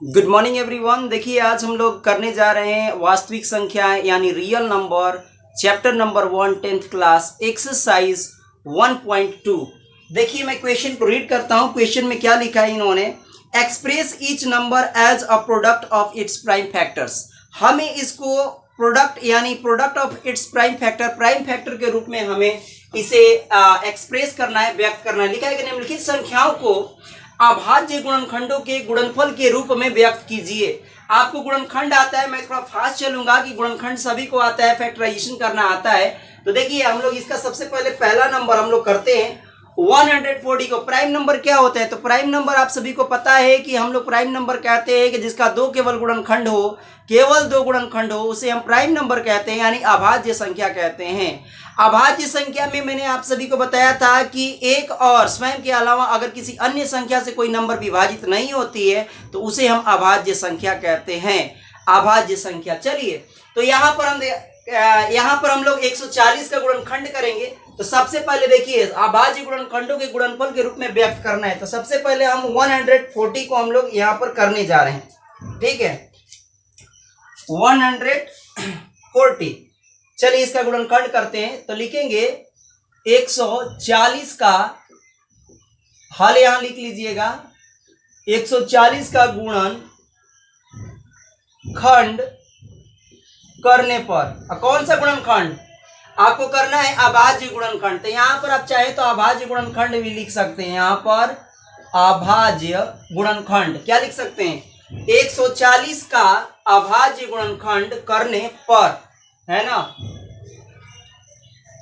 Good morning everyone. देखिए आज हम लोग करने जा रहे हैं वास्तविक संख्याएं यानी real number, chapter number 1 10th class, exercise 1.2। देखिए मैं क्वेश्चन को रीड करता हूं। क्वेश्चन में क्या लिखा है इन्होंने, express each number as a product of its prime factors. हमें इसको प्रोडक्ट यानी product of its prime factor के रूप में हमें इसे एक्सप्रेस करना है, व्यक्त करना है। लिखा है कि निम्नलिखित संख्याओं को अभाज्य गुणनखंडों के गुणनफल के रूप में व्यक्त कीजिए। आपको गुणनखंड आता है, मैं थोड़ा फास्ट चलूंगा कि गुणनखंड सभी को आता है, फैक्टराइजेशन करना आता है। तो देखिए हम लोग इसका सबसे पहले पहला नंबर हम लोग करते हैं 140 को। प्राइम नंबर क्या होता है, तो प्राइम नंबर आप सभी को पता है कि हम लोग प्राइम नंबर कहते हैं कि जिसका दो केवल गुणनखंड हो, केवल दो गुणनखंड हो, उसे हम प्राइम नंबर कहते हैं यानी अभाज्य संख्या कहते हैं। अभाज्य संख्या में मैंने आप सभी को बताया था कि एक और स्वयं के अलावा अगर किसी अन्य संख्या से कोई नंबर विभाजित नहीं होती है तो उसे हम अभाज्य संख्या कहते हैं, अभाज्य संख्या। चलिए तो यहाँ पर हम लोग 140 का गुणनखंड करेंगे। तो सबसे पहले देखिए अभाज्य गुणनखंडों के गुणनफल के रूप में व्यक्त करना है। तो सबसे पहले हम 140 को हम लोग यहाँ पर करने जा रहे हैं, ठीक है। 140, चलिए इसका गुणनखंड करते हैं। तो लिखेंगे 140 का हल यहां लिख लीजिएगा। 140 का गुणन खंड करने पर कौन सा गुणनखंड आपको करना है, अभाज्य गुणनखंड। तो यहां पर आप चाहे तो अभाज्य गुणनखंड भी लिख सकते हैं। यहां पर अभाज्य गुणनखंड क्या लिख सकते हैं, 140 का अभाज्य गुणनखंड करने पर, है ना।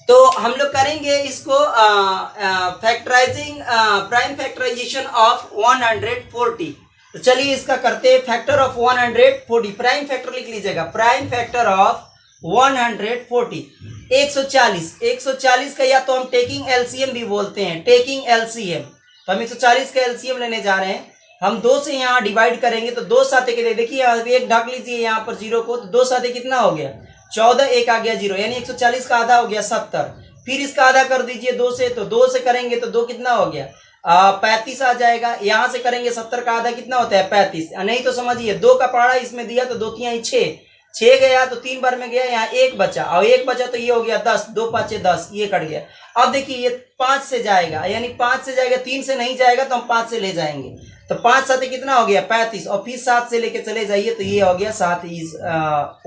तो हम लोग करेंगे इसको फैक्टराइजिंग प्राइम फैक्टराइजेशन ऑफ 140। तो चलिए इसका करते हैं फैक्टर ऑफ 140। प्राइम फैक्टर लिख लीजिएगा, प्राइम फैक्टर ऑफ 140। 140 का या तो हम टेकिंग एलसीएम भी बोलते हैं, टेकिंग एलसीएम। तो हम 140 का एलसीएम लेने जा रहे हैं। हम 2 से यहाँ डिवाइड करेंगे तो 2 साथे के देखिए एक ढक लीजिए यहाँ पर 0 को, तो 2 साथे कितना हो गया 14, एक आ गया 0, यानी 140 का आधा हो गया 70। फिर इसका आधा कर दीजिए 2 से, तो 2 से करेंगे तो 2 कितना हो गया 35 आ जाएगा। यहाँ से करेंगे 70 का आधा कितना होता है 35। नहीं तो समझिए 2 का पहाड़ा इसमें दिया तो 2 3 6 गया, तो 3 बार में गया, यहाँ 1 बचा और 1 बचा तो ये हो गया 10, 2 5 10, ये कट गया। अब देखिए ये 5 से जाएगा, यानी 5 से जाएगा, 3 से नहीं जाएगा तो हम 5 से ले जाएंगे। तो 5 साथ कितना हो गया 35, और फिर 7 से लेके चले जाइए तो ये हो गया 7 इज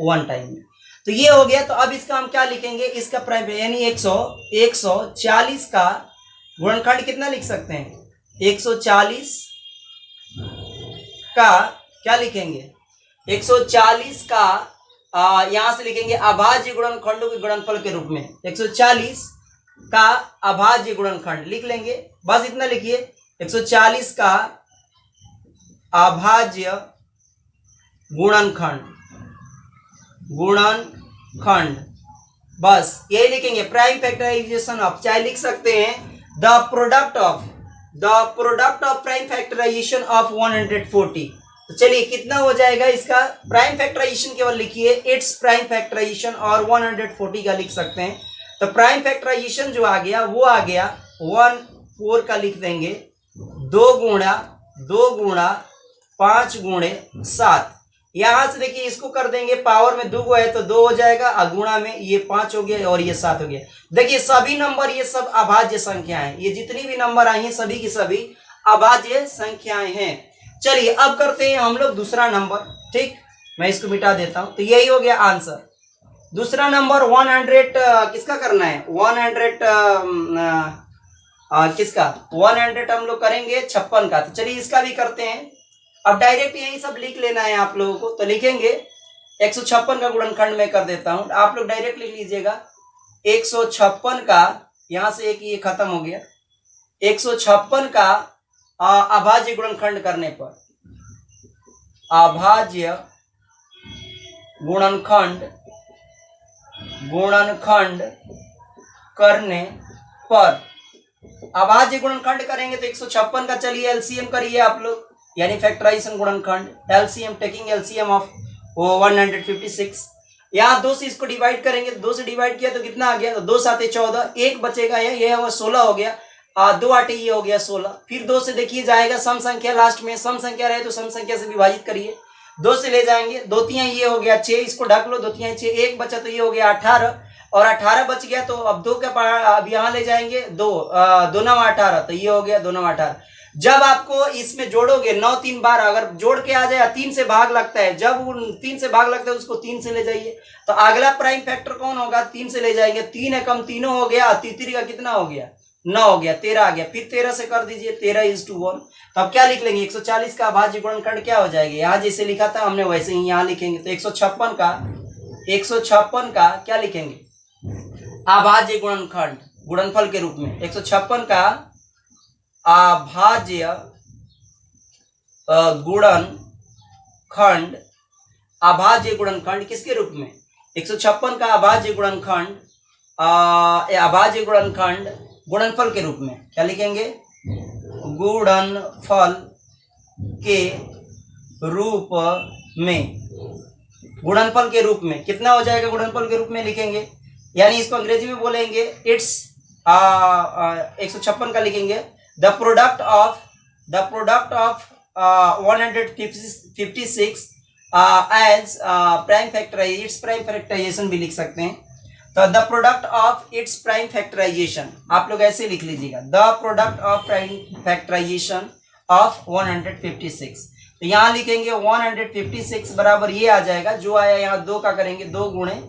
1 टाइम में। तो ये हो गया। तो अब इसका हम क्या लिखेंगे, इसका प्राइम यानी 140 का गुणनखंड कितना लिख सकते हैं, 140 का क्या लिखेंगे, 140 का यहां से लिखेंगे अभाज्य गुणनखंडों के गुणनफल के रूप में। 140 का अभाज्य गुणनखंड लिख लेंगे, बस इतना लिखिए, 140 का अभाज्य गुणनखंड, बस यही लिखेंगे। प्राइम फैक्टराइजेशन ऑफ, चाहे लिख सकते हैं the product of prime factorization of 140। तो चलिए कितना हो जाएगा इसका प्राइम फैक्टराइजेशन, केवल लिखिए इट्स प्राइम फैक्टराइजेशन, और 140 का लिख सकते हैं। तो प्राइम फैक्टराइजेशन जो आ गया वो आ गया 14 का लिख देंगे, 2 गुणा 5 गुणे 7। यहां से देखिए इसको कर देंगे, पावर में 2 है तो 2 हो जाएगा, अगुणा में ये 5 हो गया और ये 7 हो गया। देखिए सभी नंबर ये सब अभाज्य संख्याएं, ये जितनी भी नंबर आई हैं सभी की सभी अभाज्य संख्याएं हैं। चलिए अब करते हैं हम लोग दूसरा नंबर, ठीक, मैं इसको मिटा देता हूं। तो यही हो गया आंसर। दूसरा नंबर 100 किसका करना है, 100 किसका 100 हम लोग करेंगे 56 का। तो चलिए इसका भी करते हैं। अब डायरेक्ट यही सब लिख लेना है आप लोगों को। तो लिखेंगे 156 का गुणनखंड मैं कर देता हूं, आप लोग डायरेक्ट लिख लीजिएगा। 156 का यहां से एक ये खत्म हो गया, 156 का अभाज्य गुणनखंड करने पर, अभाज्य गुणनखंड करने पर, अभाज्य गुणनखंड करेंगे तो 156 का, चलिए एलसीएम करिए आप लोग, यानी फैक्टराइजेशन गुणनखंड, एलसीएम टेकिंग एलसीएम ऑफ 156। यहाँ 2 से इसको डिवाइड करेंगे, 2 से डिवाइड किया तो कितना आ गया, तो 2 साथे 14, 1 बचेगा, ये 16 हो गया। दो आटे ये हो गया 16। फिर 2 से देखिए जाएगा सम संख्या, लास्ट में सम संख्या रहे तो सम संख्या से विभाजित करिए, 2 से ले जाएंगे, 2 तियां ये हो गया 6, इसको ढक लो, 2 तियां 6, एक बचा तो ये हो गया 18, और 18 बच गया तो अब 2 का अब यहाँ ले जाएंगे 2, 2 9 18, तो ये हो गया 2 9 18। जब आपको इसमें जोड़ोगे 9 3 12, अगर जोड़ के आ जाए 3 से भाग लगता है, जब 3 से भाग लगता है उसको 3 से ले जाइए, तो अगला प्राइम फैक्टर कौन होगा, 3 से ले जाएंगे, 3 एकम तीनों हो गया, तीसरी का कितना हो गया 9 हो गया, 13 आ गया, फिर 13 से कर दीजिए, 13:1। तो अब क्या लिख लेंगे, 140 का अभाज्य गुणनखंड क्या हो जाएगा, यहाँ जैसे लिखा था हमने वैसे ही यहाँ लिखेंगे, तो 156 का क्या लिखेंगे, अभाज्य गुणनखंड, गुणनफल के रूप में 156 का अभाज्य गुणनखंड, अभाज्य गुणनखंड किसके रूप में, 156 का अभाज्य गुणनखंड, अभाज्य गुणनखंड गुणनफल के रूप में क्या लिखेंगे, गुणनफल के रूप में, गुणनफल के रूप में कितना हो जाएगा, गुणनफल के रूप में लिखेंगे, यानी इसको अंग्रेजी में बोलेंगे इट्स 156 का लिखेंगे the product of 156 as prime factorize, its prime factorization भी लिख सकते हैं, तो the product of its prime factorization आप लोग ऐसे लिख लीजिएगा, the product of prime factorization of 156, तो यहाँ लिखेंगे 156 बराबर ये आ जाएगा, जो आया यहाँ 2 का करेंगे 2 गुणे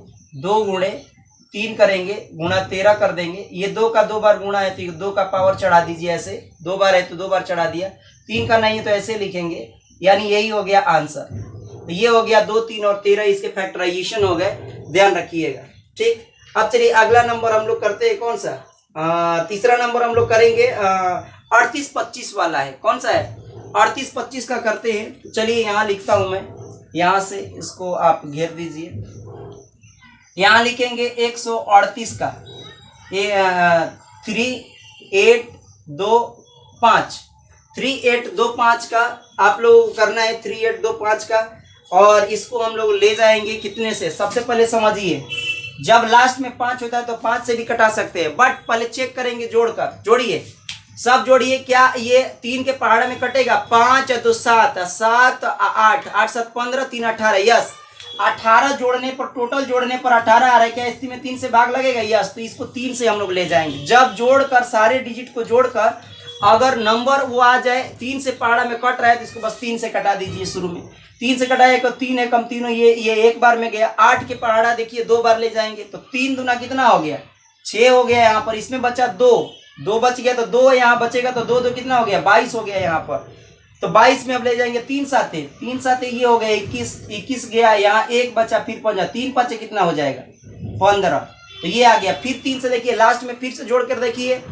3 करेंगे, गुणा 13 कर देंगे, ये 2 का 2 बार गुणा है तो 2 का पावर चढ़ा दीजिए, ऐसे 2 बार है तो 2 बार चढ़ा दिया, 3 का नहीं है तो ऐसे लिखेंगे, यानी यही हो गया आंसर, तो ये हो गया 2 3 और 13 इसके फैक्टराइजेशन हो गए, ध्यान रखिएगा, ठीक। अब चलिए अगला नंबर हम लोग करते हैं, कौन सा, तीसरा नंबर हम लोग करेंगे 38-25 वाला है, कौन सा है 38-25 का करते हैं, चलिए यहाँ लिखता हूं मैं, यहाँ से इसको आप घेर दीजिए, यहाँ लिखेंगे 138 का 3825 का आप लोग करना है, 3825 का, और इसको हम लोग ले जाएंगे कितने से, सबसे पहले समझिए, जब लास्ट में 5 होता है तो 5 से भी कटा सकते हैं, बट पहले चेक करेंगे जोड़कर, जोड़िए सब जोड़िए, क्या ये 3 के पहाड़ में कटेगा, 5 है तो 7 7 8 8 7 15 3 18, यस 18 जोड़ने पर, टोटल जोड़ने पर 18 आ रहा है, क्या स्थिति में 3 से भाग लगेगा, यस, तो इसको 3 से हम लोग ले जाएंगे, जब जोड़कर सारे डिजिट को जोड़कर अगर नंबर वो आ जाए 3 से पहाड़ा में कट रहा है तो इसको बस 3 से कटा दीजिए, शुरू में 3 से कटाए तो 3 एकम तीनों, ये एक बार में गया, 8 के पहाड़ा देखिए 2 बार ले जाएंगे, तो 3 दूना कितना हो गया 6 हो गया, यहाँ पर इसमें बचा 2 बच गया, तो 2 यहाँ बचेगा, तो 2 कितना हो गया 22 हो गया यहाँ पर, तो 22 में अब ले जाएंगे 3 साथे ये हो गया 21 गया, यहाँ 1 बचा, फिर 5 3 5 कितना हो जाएगा 15, तो ये आ गया, फिर 3 से देखिए लास्ट में फिर से जोड़ कर देखिए,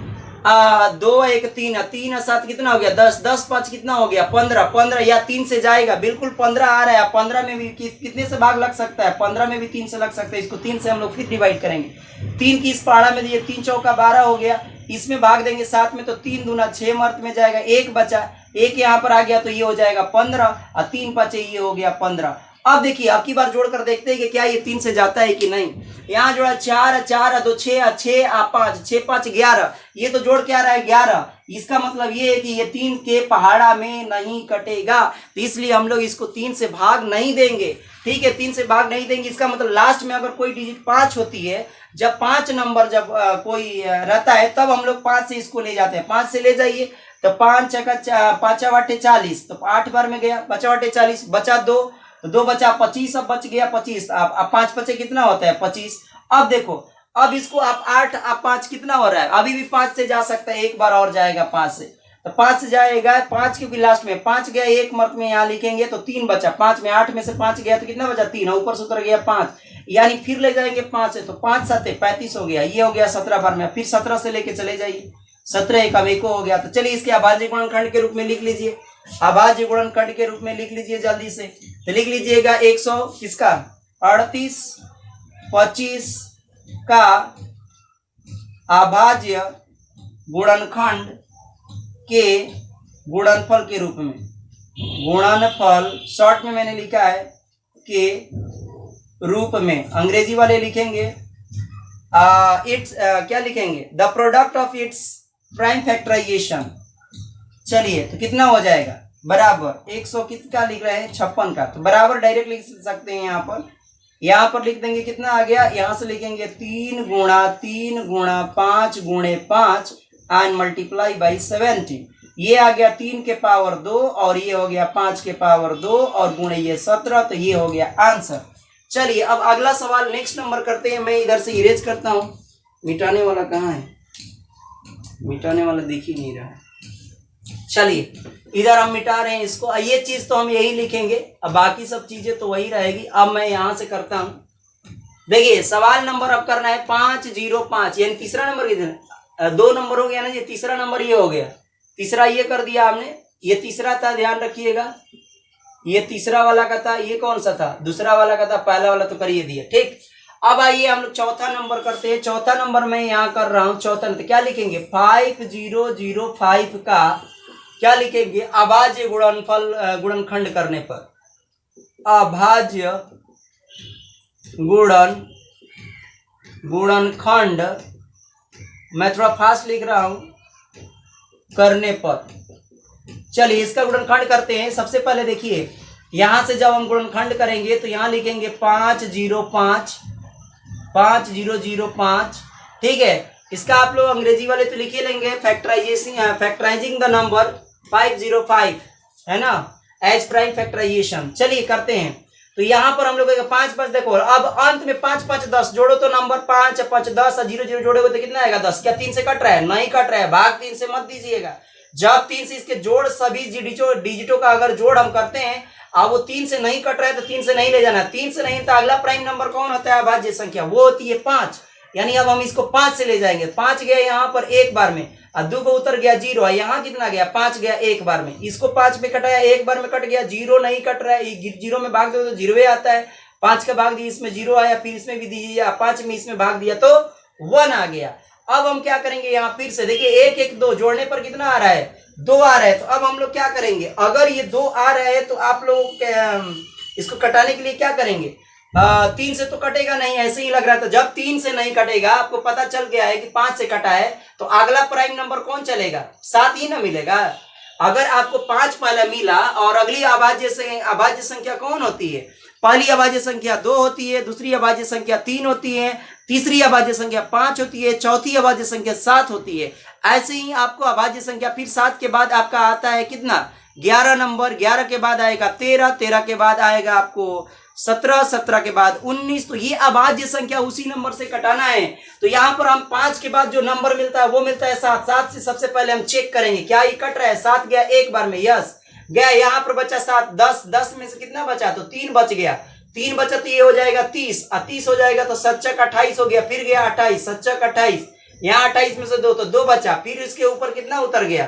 2 1 3 3 7 कितना हो गया 10 10 5 कितना हो गया 15 या 3 से जाएगा, बिल्कुल 15 आ रहा है, 15 में भी कितने से भाग लग सकता है, 15 में भी 3 से लग सकता है, इसको 3 से हम लोग फिर डिवाइड करेंगे, 3 की इस पहाड़ा में दिए, 3 चौका 12 हो गया, इसमें भाग देंगे 7 में तो 3 दूना 6 मर्त में जाएगा, 1 बचा, 1 यहाँ पर आ गया तो ये हो जाएगा 15 और 3 5 ये हो गया 15। अब देखिए अब की बार जोड़कर देखते हैं कि क्या ये 3 से जाता है कि नहीं, यहाँ जोड़ा 4 4 2 6 6 5 6 5 11, ये तो जोड़ के आ रहा है 11, इसका मतलब ये है कि ये 3 के पहाड़ा में नहीं कटेगा, तो इसलिए हम लोग इसको 3 से भाग नहीं देंगे, ठीक है, 3 से भाग नहीं देंगे, इसका मतलब लास्ट में अगर कोई डिजिट 5 होती है, जब 5 नंबर जब कोई रहता है तब हम लोग 5 से इसको ले जाते हैं, 5 से ले जाइए तो 5 5 वाटे 40, तो 8 बार में गया, 5 वाटे 40, बचा 2 तो 2 बचा 25, अब बच गया 25, अब 5 5 कितना होता है 25। अब देखो अब इसको आप 8 अब 5 कितना हो रहा है, अभी भी 5 से जा सकता है, एक बार और जाएगा 5 से, तो 5 से जाएगा 5, क्योंकि लास्ट में 5 गया, एक मर्त में यहाँ लिखेंगे तो 3 बचा, 5 में 8 में से 5 गया तो कितना बचा 3, ऊपर से उतर गया 5, यानी फिर ले जाएंगे 5 से, तो 5 7 35 हो गया, ये हो गया 17 बार में, फिर 17 से लेके चले जाइए, 17 1 हो गया, तो चलिए इसके अभाज्य गुणनखंड के रूप में लिख लीजिए, अभाज्य गुणनखंड के रूप में लिख लीजिए जल्दी से, तो लिख लीजिएगा 100 किसका 38 25 का अभाज्य गुणनखंड के गुणनफल के रूप में, गुणनफल शॉर्ट में मैंने लिखा है के रूप में, अंग्रेजी वाले लिखेंगे इट्स क्या लिखेंगे, the product of its prime factorization. चलिए तो कितना हो जाएगा बराबर 100 कितना लिख रहे हैं 56 का, तो बराबर डायरेक्ट लिख सकते हैं यहाँ पर लिख देंगे कितना आ गया, यहाँ से लिखेंगे 3 गुणा 5 गुणे 5 एंड मल्टीप्लाई बाई 70। ये आ गया 3 के पावर 2 और ये हो गया 5 के पावर 2 और गुणे ये 17, तो ये हो गया आंसर। चलिए अब अगला सवाल नेक्स्ट नंबर करते हैं। मैं इधर से इरेज करता हूं, मिटाने वाला कहाँ है, मिटाने वाला दिख ही नहीं रहा है। चलिए इधर हम मिटा रहे हैं इसको, ये चीज तो हम यही लिखेंगे, अब बाकी सब चीजें तो वही रहेगी। अब मैं यहां से करता हूं, देखिए सवाल नंबर अब करना है 505, यानी तीसरा नंबर कितना, 2 नंबर हो गया ना, ये तीसरा नंबर ये हो गया, तीसरा ये कर दिया हमने, ये तीसरा था ध्यान रखिएगा, ये तीसरा वाला का था, ये कौन सा था दूसरा वाला का था, पहला वाला तो करिए दिया ठीक। अब आइए हम लोग चौथा नंबर करते हैं। चौथा नंबर मैं यहाँ कर रहा हूं, चौथा तो क्या लिखेंगे 5005 का क्या लिखेंगे अभाज्य गुणनफल गुणनखंड करने पर, अभाज्य गुणनखंड मैं थोड़ा फास्ट लिख रहा हूं करने पर। चलिए इसका गुणनखंड करते हैं। सबसे पहले देखिए यहां से जब हम गुणनखंड करेंगे तो यहां लिखेंगे 5005 ठीक है। इसका आप लोग अंग्रेजी वाले तो लिख ही लेंगे, फैक्टराइजिंग द नंबर 505 है ना, एज प्राइम फैक्टराइजेशन। चलिए करते हैं, तो यहाँ पर हम लोग 5 देखो, अब अंत में 5 5 10 जोड़ो तो नंबर 5 5 10 और 0 0 जोड़ोगे तो कितना आएगा 10। क्या 3 से कट रहा है, नहीं कट रहा है, भाग 3 से मत दीजिएगा। जब 3 से इसके जोड़ सभी डिजिटों का अगर जोड़ हम करते हैं, अब वो 3 से नहीं कट रहा है तो 3 से नहीं ले जाना, 3 से नहीं तो अगला प्राइम नंबर कौन होता है अभाज्य संख्या, वो होती है 5, यानी अब हम इसको 5 से ले जाएंगे। 5 गया यहाँ पर एक बार में, और 2 को उतर गया 0, यहाँ कितना गया 5 गया एक बार में, इसको 5 में कटाया एक बार में कट गया, 0 नहीं कट रहा है, 0 में भाग दो तो 0 आता है, 5 का भाग दिया इसमें 0 आया, फिर इसमें भी दीजिए 5 में इसमें भाग दिया तो 1 आ गया। अब हम क्या करेंगे यहाँ फिर से देखिए 1 1 2 जोड़ने पर कितना आ रहा है 2 आ रहा है, तो अब हम लोग क्या करेंगे, अगर ये 2 आ रहा है तो आप लोग इसको कटाने के लिए क्या करेंगे, 3 से तो कटेगा नहीं, ऐसे ही लग रहा था। जब 3 से नहीं कटेगा, आपको पता चल गया है कि 5 से कटा है, तो अगला प्राइम नंबर कौन चलेगा 7 ही ना मिलेगा। अगर आपको 5 पहला मिला और अगली अभाज्य संख्या कौन होती है, पहली अभाज्य संख्या 2 होती है, दूसरी अभाज्य संख्या 3 होती है, तीसरी अभाज्य संख्या 5 होती है, चौथी अभाज्य संख्या 7 होती है। ऐसे ही आपको अभाज्य संख्या फिर 7 के बाद आपका आता है कितना 11 नंबर, 11 के बाद आएगा 13, 13 के बाद आएगा आपको 17, 17 के बाद 19, तो ये अभाज्य संख्या उसी नंबर से कटाना है। तो यहाँ पर हम 5 के बाद जो नंबर मिलता है वो मिलता है 7। 7 से सबसे पहले हम चेक करेंगे क्या ये कट रहा है, 7 गया एक बार में, यस गया, यहाँ पर बचा 7, 10 में से कितना बचा तो 3 बच गया, 3 बचा तो ये हो जाएगा 30, और 30 हो जाएगा तो 7 चक 28 हो गया, फिर गया 28, 7 चक 28, यहाँ 28 में से 2 तो 2 बचा, फिर इसके ऊपर कितना उतर गया,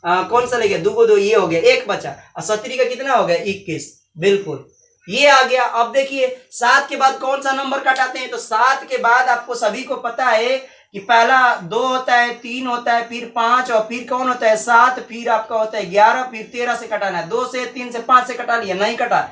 कौन सा ले गया 2 को 2 ये हो गया 1 बचा, और 17 का कितना हो गया 21, बिल्कुल ये आ गया। अब देखिए 7 के बाद कौन सा नंबर कटाते हैं, तो 7 के बाद आपको सभी को पता है कि पहला 2 होता है, 3 होता है, फिर 5 और फिर कौन होता है 7, फिर आपका होता है 11, फिर 13 से कटाना है, 2 से 3 से 5 से कटा लिया, नहीं कटा,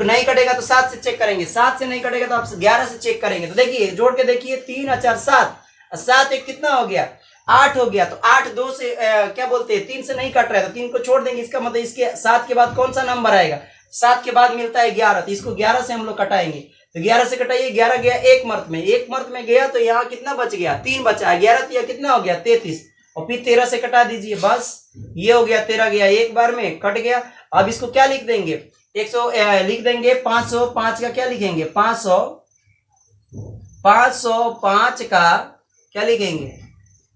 नहीं कटेगा तो 7 से चेक करेंगे, 7 से नहीं कटेगा तो आप 11 से चेक करेंगे। तो देखिए जोड़ के देखिए 3 और 4 7, 7 एक कितना हो गया 8 हो गया, तो 8 2 से क्या बोलते हैं 3 से नहीं कट रहा है तो 3 को छोड़ देंगे, इसका मतलब इसके 7 के बाद कौन सा नंबर आएगा, 7 के बाद मिलता है 11, तो इसको 11 से हम लोग कटाएंगे, तो 11 से कटाइए, 11 गया एक मर्त में गया, तो यहाँ कितना बच गया 3 बचा, 11 तो कितना हो गया 33, और फिर 13 से कटा दीजिए, बस ये हो गया 13 गया एक बार में कट गया। अब इसको क्या लिख देंगे 100 लिख देंगे 505 का क्या लिखेंगे 505 का क्या लिखेंगे,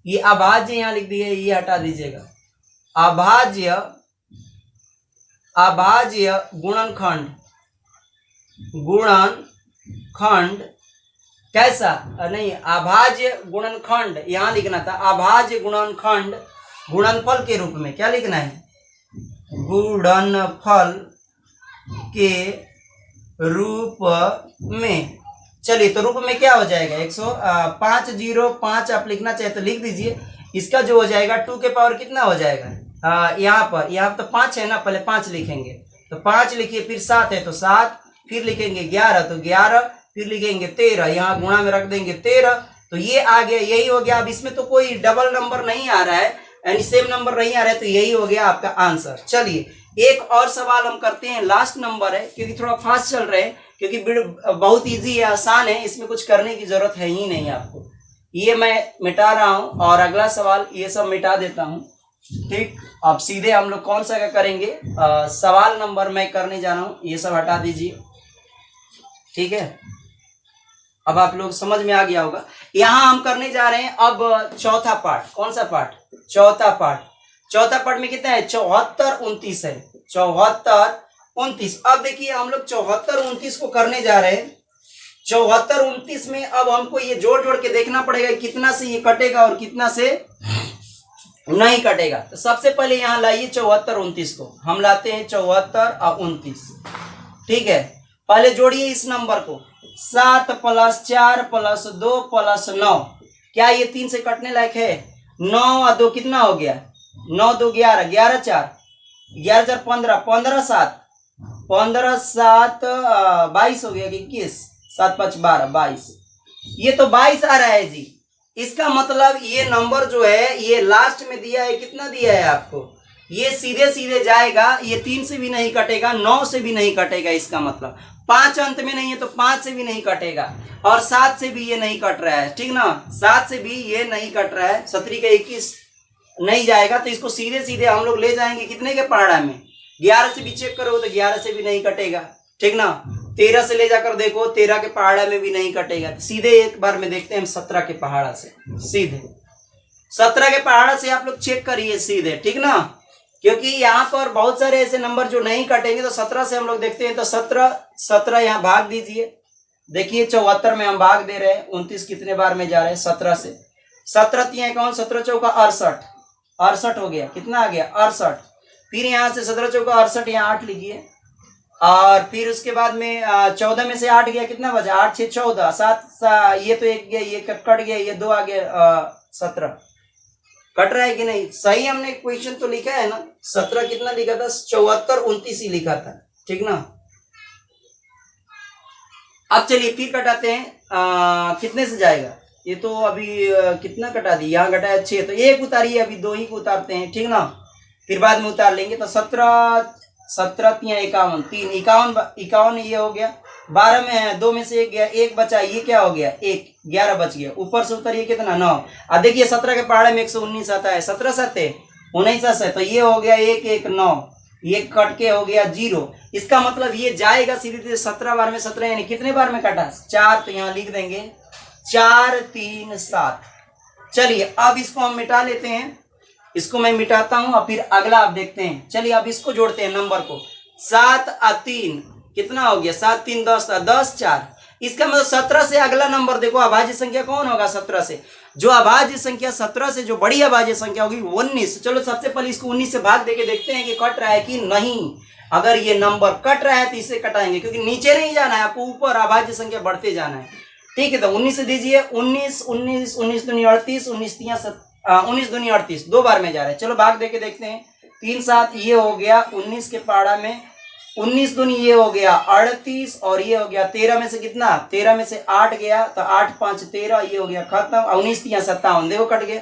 ये अभाज्य यहाँ लिख दिए, ये हटा दीजिएगा, अभाज्य गुणनखंड कैसा नहीं, अभाज्य गुणनखंड यहाँ लिखना था, अभाज्य गुणनखंड गुणनफल के रूप में क्या लिखना है, गुणनफल के रूप में। चलिए तो रूप में क्या हो जाएगा 505 आप लिखना चाहे तो लिख दीजिए, इसका जो हो जाएगा 2 के पावर कितना हो जाएगा, यहाँ पर तो 5 है ना, पहले 5 लिखेंगे, तो 5 लिखिए, फिर 7 है तो 7, फिर लिखेंगे 11 तो 11, फिर लिखेंगे 13, यहाँ गुणा में रख देंगे 13, तो ये आ गया, यही हो गया। अब इसमें तो कोई डबल नंबर नहीं आ रहा है, यानी सेम नंबर नहीं आ रहा है, तो यही हो गया आपका आंसर। चलिए एक और सवाल हम करते हैं, लास्ट नंबर है, क्योंकि थोड़ा फास्ट चल रहे हैं, क्योंकि बहुत इजी है, आसान है, इसमें कुछ करने की जरूरत है ही नहीं आपको। ये मैं मिटा रहा हूं और अगला सवाल ये सब मिटा देता हूं। ठीक, अब सीधे हम लोग कौन सा क्या करेंगे, सवाल नंबर मैं करने जा रहा हूं, ये सब हटा दीजिए। ठीक है, अब आप लोग समझ में आ गया होगा। यहां हम करने जा रहे हैं अब चौथा पार्ट। कौन सा पार्ट? चौथा पार्ट। चौथा पार्ट में कितना है? 74, 29 है। 74, 29। अब देखिए हम लोग 74, 29 को करने जा रहे हैं। 74, 29 में अब हमको ये जोड़ जोड़ के देखना पड़ेगा कितना से ये कटेगा और कितना से नहीं कटेगा। तो सबसे पहले यहाँ लाइए 74, 29 को हम लाते हैं 74 और 29। ठीक है, पहले जोड़िए इस नंबर को, 7 + 4 + 2 + 9। क्या ये 3 से कटने लायक है? 9 और 2 कितना हो गया? 9 2 11, 11 4, 11 4 15, 15 7, 15 7 22 हो गया, 21 7 5 12, 22। ये तो 22 आ रहा है जी। इसका मतलब ये नंबर जो है ये लास्ट में दिया है, कितना दिया है आपको? ये सीधे सीधे जाएगा, ये 3 से भी नहीं कटेगा, 9 से भी नहीं कटेगा। इसका मतलब 5 अंत में नहीं है तो 5 से भी नहीं कटेगा, और 7 से भी ये नहीं कट रहा है। ठीक ना, 7 से भी ये नहीं कट रहा है, 17 का 21 नहीं जाएगा, तो इसको सीधे सीधे हम लोग ले जाएंगे कितने के पहाड़ा में? 11 से भी चेक करो तो 11 से भी नहीं कटेगा। ठीक ना, 13 से ले जाकर देखो, 13 के पहाड़ा में भी नहीं कटेगा। सीधे एक बार में देखते हैं हम 17 के पहाड़ा से, सीधे 17 के पहाड़ा से आप लोग चेक करिए सीधे। ठीक ना, क्योंकि यहाँ पर बहुत सारे ऐसे नंबर जो नहीं कटेंगे, तो 17 से हम लोग देखते हैं। तो 17 यहाँ भाग दीजिए, देखिए 74 में हम भाग दे रहे हैं, 29 कितने बार में जा रहे हैं? 17 से। 17 3 कौन? 17 चौका 68, 68 हो गया, कितना आ गया? 68। फिर यहाँ से 17 चौका 68, यहाँ 8 लिखिए, और फिर उसके बाद में 14 में से 8 गया, कितना बचा? 8 6 14, 7 ये तो एक गया, ये कट गया, ये 2 आ गया, 17 कट रहा है कि नहीं? सही हमने क्वेश्चन तो लिखा है ना। 17 कितना लिखा था? 74 29 ही लिखा था। ठीक ना, अब चलिए फिर कटाते हैं। कितने से जाएगा? ये तो अभी कितना कटा दी? यहाँ कटा है 6, तो 1 उतारिए, अभी 2 ही को उतारते हैं। ठीक ना, फिर बाद में उतार लेंगे। तो 17 17 3 51, 3 51 ये हो गया। 12 में है, 2 में से 1 गया, 1 बचा, ये क्या हो गया? 1, 11 बच गया। ऊपर से उतरिए कितना? 9। अब देखिए 17 के पहाड़े में 119 आता है, 17 7 19 है, तो ये हो गया 1 1 9, ये कट के हो गया 0। इसका मतलब ये जाएगा सीधे सीधे 17 बार में। 17 यानी कितने बार में कटा? 4, तो यहाँ लिख देंगे 4 3 7। चलिए अब इसको हम मिटा लेते हैं, इसको मैं मिटाता हूं और फिर अगला आप देखते हैं। चलिए अब इसको जोड़ते हैं नंबर को। 7 और 3 कितना हो गया? 7 3 10, 10 4। इसका मतलब 17 से अगला नंबर देखो, अभाज्य संख्या कौन होगा? 17 से जो अभाज्य संख्या, 17 से जो बड़ी अभाज्य संख्या होगी 19। चलो सबसे पहले इसको 19 से भाग देके देखते हैं कि कट रहा है कि नहीं। अगर ये नंबर कट रहा है तो इसे कटाएंगे, क्योंकि नीचे नहीं जाना है आपको, ऊपर अभाज्य संख्या बढ़ते जाना है। ठीक है, तो 19 से दीजिए। 19 19 19 दूनी 38, 19 दूनी 38, 2 बार में जा रहे हैं। चलो भाग देके देखते हैं। 3 7 ये हो गया 19 के पहाड़ा में, 19 दूनी ये हो गया 38, और ये हो गया 13 में से कितना? 13 में से 8 गया, तो 8 5 13, ये हो गया खत्म। 19 3 57, देखो कट गया।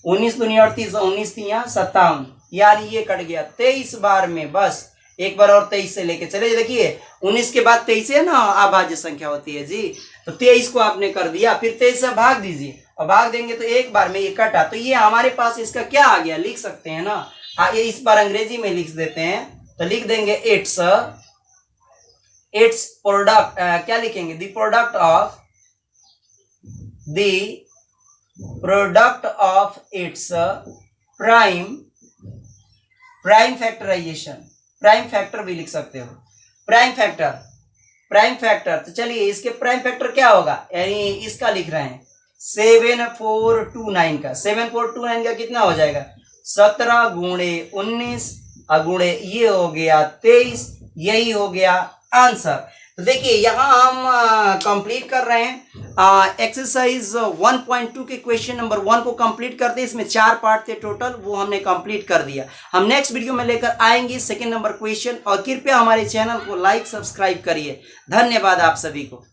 19 दूनी 38, 19 3 57, यानी ये कट गया 23 बार में। बस एक बार और 23 से लेके चले। देखिए 19 के बाद 23 है ना अभाज्य संख्या होती है जी, तो 23 को आपने कर दिया, फिर 23 से भाग दीजिए, और भाग देंगे तो एक बार में ये कटा। तो ये हमारे पास इसका क्या आ गया? लिख सकते हैं ना, ये इस बार अंग्रेजी में लिख देते हैं, तो लिख देंगे इट्स प्रोडक्ट, क्या लिखेंगे? The product of its prime factorization, prime factor भी लिख सकते हो, प्राइम फैक्टर। तो चलिए इसके प्राइम फैक्टर क्या होगा? यानी इसका लिख रहे हैं 7429 का। 7429 का कितना हो जाएगा? 17 गुणे 19 गुणे ये हो गया 23, यही हो गया आंसर। तो देखिए यहाँ हम कंप्लीट कर रहे हैं एक्सरसाइज 1.2 के क्वेश्चन नंबर 1 को कंप्लीट करते हैं। इसमें 4 पार्ट थे टोटल, वो हमने कंप्लीट कर दिया। हम नेक्स्ट वीडियो में लेकर आएंगे सेकंड नंबर क्वेश्चन, और कृपया हमारे चैनल को लाइक सब्सक्राइब करिए। धन्यवाद आप सभी को।